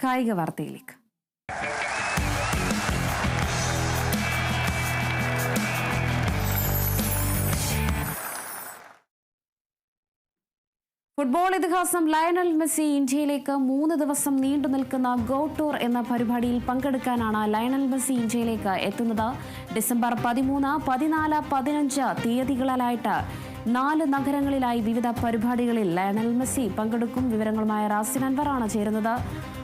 കായിക വാർത്തയിലേക്ക്. ഫുട്ബോൾ ഇതിഹാസം ലയണൽ മെസ്സി ഇന്ത്യയിലേക്ക് 3 ദിവസം നീണ്ടു നിൽക്കുന്ന ഗോ ടൂർ എന്ന പരിപാടിയിൽ പങ്കെടുക്കാനാണ് ലയണൽ മെസ്സി ഇന്ത്യയിലേക്ക് എത്തുന്നത്. ഡിസംബർ 13, 14, 15 തീയതികളിലായിട്ട് 4 നഗരങ്ങളിലായി വിവിധ പരിപാടികളിൽ ലയണൽ മെസ്സി പങ്കെടുക്കും. വിവരങ്ങളുമായി റാസിൻ അൻവറാണ് ചേരുന്നത്.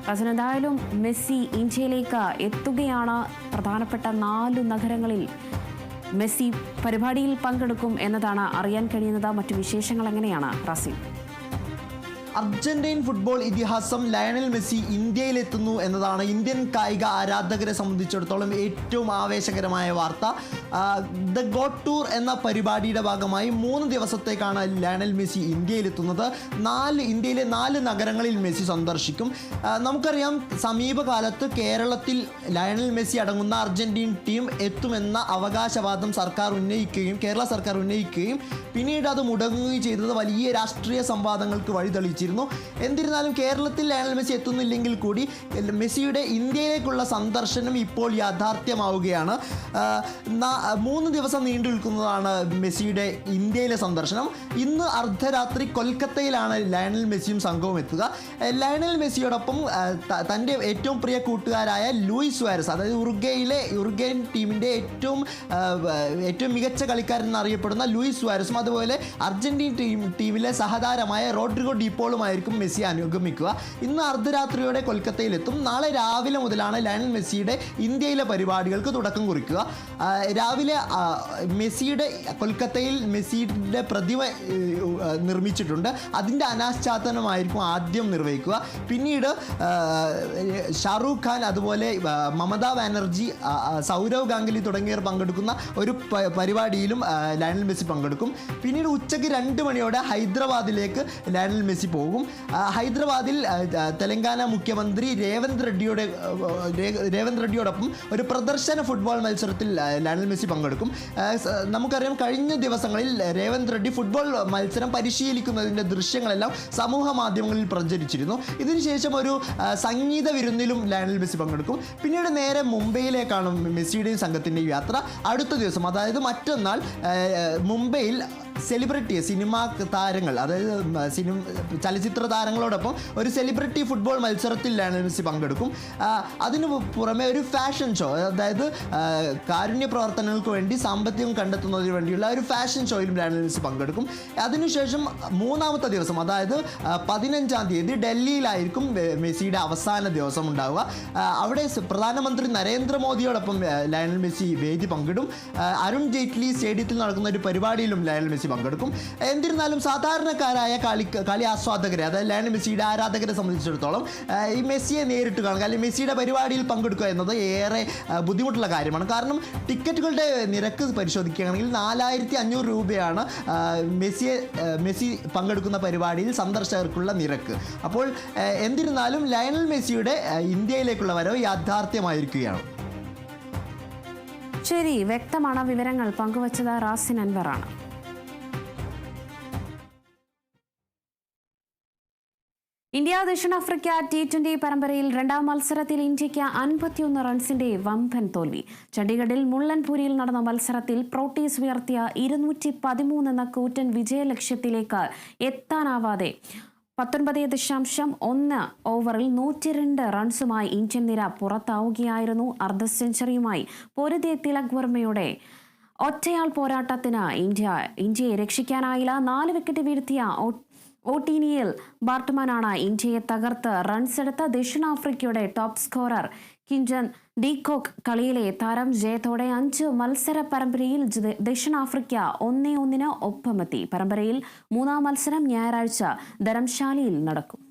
റാസിൻ, എന്തായാലും മെസ്സി ഇന്ത്യയിലേക്ക് എത്തുകയാണ്. പ്രധാനപ്പെട്ട 4 നഗരങ്ങളിൽ മെസ്സി പരിപാടിയിൽ പങ്കെടുക്കും എന്നതാണ് അറിയാൻ കഴിയുന്നത്. മറ്റു വിശേഷങ്ങൾ എങ്ങനെയാണ് റാസിൻ? അർജന്റീൻ ഫുട്ബോൾ ഇതിഹാസം ലയണൽ മെസ്സി ഇന്ത്യയിലെത്തുന്നു എന്നതാണ് ഇന്ത്യൻ കായിക ആരാധകരെ സംബന്ധിച്ചിടത്തോളം ഏറ്റവും ആവേശകരമായ വാർത്ത. ദ ഗോഡ് ടൂർ എന്ന പരിപാടിയുടെ ഭാഗമായി 3 ദിവസത്തേക്കാണ് ലയണൽ മെസ്സി ഇന്ത്യയിലെത്തുന്നത്. ഇന്ത്യയിലെ 4 നഗരങ്ങളിൽ മെസ്സി സന്ദർശിക്കും. നമുക്കറിയാം, സമീപകാലത്ത് കേരളത്തിൽ ലയണൽ മെസ്സി അടങ്ങുന്ന അർജന്റീൻ ടീം എത്തുമെന്ന അവകാശവാദം കേരള സർക്കാർ ഉന്നയിക്കുകയും പിന്നീട് അത് മുടങ്ങുകയും ചെയ്തത് വലിയ രാഷ്ട്രീയ സംവാദങ്ങൾക്ക് വഴിതെളിച്ചു. എന്നിരുന്നാലും കേരളത്തിൽ ലയണൽ മെസ്സി എത്തുന്നില്ലെങ്കിൽ കൂടി മെസ്സിയുടെ ഇന്ത്യയിലേക്കുള്ള സന്ദർശനം ഇപ്പോൾ യാഥാർത്ഥ്യമാവുകയാണ്. 3 ദിവസം നീണ്ടു നിൽക്കുന്നതാണ് മെസ്സിയുടെ ഇന്ത്യയിലെ സന്ദർശനം. ഇന്ന് അർദ്ധരാത്രി കൊൽക്കത്തയിലാണ് ലയണൽ മെസ്സിയും സംഘവും എത്തുക. ലയണൽ മെസ്സിയോടൊപ്പം തൻ്റെ ഏറ്റവും പ്രിയ കൂട്ടുകാരായ ലൂയിസ് സുവാരസ്, അതായത് ഉറുഗ്വേൻ ടീമിൻ്റെ ഏറ്റവും മികച്ച കളിക്കാരൻ എന്നറിയപ്പെടുന്ന ലൂയിസ് സുവാരസും, അതുപോലെ അർജന്റീൻ ടീമിലെ സഹതാരമായ റോഡ്രിഗോ ഡിപോളുമായിരിക്കും മെസ്സി അനുഗമിക്കുക. ഇന്ന് അർദ്ധരാത്രിയോടെ കൊൽക്കത്തയിലെത്തും. നാളെ രാവിലെ മുതലാണ് ലയണൽ മെസ്സിയുടെ ഇന്ത്യയിലെ പരിപാടികൾക്ക് തുടക്കം കുറിക്കുക. രാവിലെ കൊൽക്കത്തയിൽ മെസ്സിയുടെ പ്രതിമ നിർമ്മിച്ചിട്ടുണ്ട്. അതിൻ്റെ അനാച്ഛാദനമായിരിക്കും ആദ്യം നിർവഹിക്കുക. പിന്നീട് ഷാറൂഖ് ഖാൻ, അതുപോലെ മമതാ ബാനർജി, സൗരവ് ഗാംഗുലി തുടങ്ങിയവർ പങ്കെടുക്കുന്ന ഒരു പരിപാടിയിലും ലയണൽ മെസ്സി പങ്കെടുക്കും. പിന്നീട് ഉച്ചയ്ക്ക് 2 മണിയോടെ ഹൈദരാബാദിലേക്ക് ലയണൽ മെസ്സി പോകും. ഹൈദരാബാദിൽ തെലങ്കാന മുഖ്യമന്ത്രി രേവന്ത് റെഡ്ഡിയോടൊപ്പം ഒരു പ്രദർശന ഫുട്ബോൾ മത്സരത്തിൽ ലയണൽ മെസ്സി പങ്കെടുക്കും. നമുക്കറിയാം, കഴിഞ്ഞ ദിവസങ്ങളിൽ രേവന്ത് റെഡ്ഡി ഫുട്ബോൾ മത്സരം പരിശീലിക്കുന്നതിൻ്റെ ദൃശ്യങ്ങളെല്ലാം സമൂഹ മാധ്യമങ്ങളിൽ പ്രചരിച്ചിരുന്നു. ഇതിനുശേഷം ഒരു സംഗീത വിരുന്നിലും ലയണൽ മെസ്സി പങ്കെടുക്കും. പിന്നീട് നേരെ മുംബൈയിലേക്കാണ് മെസ്സിയുടെയും സംഘത്തിൻ്റെയും യാത്ര. അടുത്ത ദിവസം, അതായത് മറ്റന്നാൾ, മുംബൈയിൽ സിനിമാ താരങ്ങൾ, അതായത് ചലച്ചിത്ര താരങ്ങളോടൊപ്പം ഒരു സെലിബ്രിറ്റി ഫുട്ബോൾ മത്സരത്തിൽ ലയണൽ മെസ്സി പങ്കെടുക്കും. അതിനു പുറമെ ഒരു ഫാഷൻ ഷോ, അതായത് കാരുണ്യ പ്രവർത്തനങ്ങൾക്ക് വേണ്ടി സാമ്പത്തികം കണ്ടെത്തുന്നതിന് വേണ്ടിയുള്ള ഒരു ഫാഷൻ ഷോയിലും ലയണൽ മെസ്സി പങ്കെടുക്കും. അതിനുശേഷം 3-ാമത്തെ ദിവസം, അതായത് 15-ാം തീയതി ഡൽഹിയിലായിരിക്കും മെസ്സിയുടെ അവസാന ദിവസം ഉണ്ടാവുക. അവിടെ പ്രധാനമന്ത്രി നരേന്ദ്രമോദിയോടൊപ്പം ലയണൽ മെസ്സി വേദി പങ്കിടും. അരുൺ ജെയ്റ്റ്ലി സ്റ്റേഡിയത്തിൽ നടക്കുന്ന ഒരു പരിപാടിയിലും ലയണൽ മെസ്സി പങ്കെടുക്കും. എന്നിരുന്നാലും സാധാരണക്കാരായ കളി ആസ്വാദകരെ, അതായത് ലയണൽ മെസ്സിയുടെ ആരാധകരെ സംബന്ധിച്ചിടത്തോളം ഈ മെസ്സിയെ നേരിട്ട് കാണുക, അല്ലെങ്കിൽ മെസ്സിയുടെ പരിപാടിയിൽ പങ്കെടുക്കുക എന്നത് ഏറെ ബുദ്ധിമുട്ടുള്ള കാര്യമാണ്. കാരണം ടിക്കറ്റുകളുടെ നിരക്ക് പരിശോധിക്കുകയാണെങ്കിൽ 4500 രൂപയാണ് മെസ്സി പങ്കെടുക്കുന്ന പരിപാടിയിൽ സന്ദർശകർക്കുള്ള നിരക്ക്. അപ്പോൾ എന്നിരുന്നാലും ലയണൽ മെസ്സിയുടെ ഇന്ത്യയിലേക്കുള്ള വരവ് യാഥാർത്ഥ്യമായിരിക്കുകയാണ്. ശരി, വ്യക്തമാണ്. വിവരങ്ങൾ പങ്കുവച്ചത് റാസിൻ അൻവറാണ്. ഇന്ത്യ ദക്ഷിണാഫ്രിക്ക T20 പരമ്പരയിൽ 2ാം മത്സരത്തിൽ ഇന്ത്യയ്ക്ക് 51 റൺസിന്റെ വമ്പൻ തോൽവി. ചണ്ഡീഗഡിൽ മുള്ളൻപൂരിയിൽ നടന്ന മത്സരത്തിൽ പ്രോട്ടീസ് ഉയർത്തിയ 213 എന്ന കൂറ്റൻ വിജയലക്ഷ്യത്തിലേക്ക് എത്താനാവാതെ 19.1 ഓവറിൽ 102 റൺസുമായി ഇന്ത്യൻ നിര പുറത്താവുകയായിരുന്നു. അർദ്ധ സെഞ്ചുറിയുമായി പൊരുതിയ തിലക് വർമ്മയുടെ ഒറ്റയാൾ പോരാട്ടത്തിന് ഇന്ത്യയെ രക്ഷിക്കാനായില്ല. 4 വിക്കറ്റ് വീഴ്ത്തിയ ഓട്ടീനിയൽ ബാർട്ട്മാനാണ് ഇന്ത്യയെ തകർത്ത് റൺസെടുത്ത ദക്ഷിണാഫ്രിക്കയുടെ ടോപ്പ് സ്കോറർ കിഞ്ചൻ ഡീകോക്ക്. കളിയിലെ താരം ജയത്തോടെ 5 മത്സര പരമ്പരയിൽ ദക്ഷിണാഫ്രിക്ക 1-1 ഒപ്പമെത്തി. പരമ്പരയിൽ 3ാം മത്സരം ഞായറാഴ്ച ധരംശാലയിൽ നടക്കും.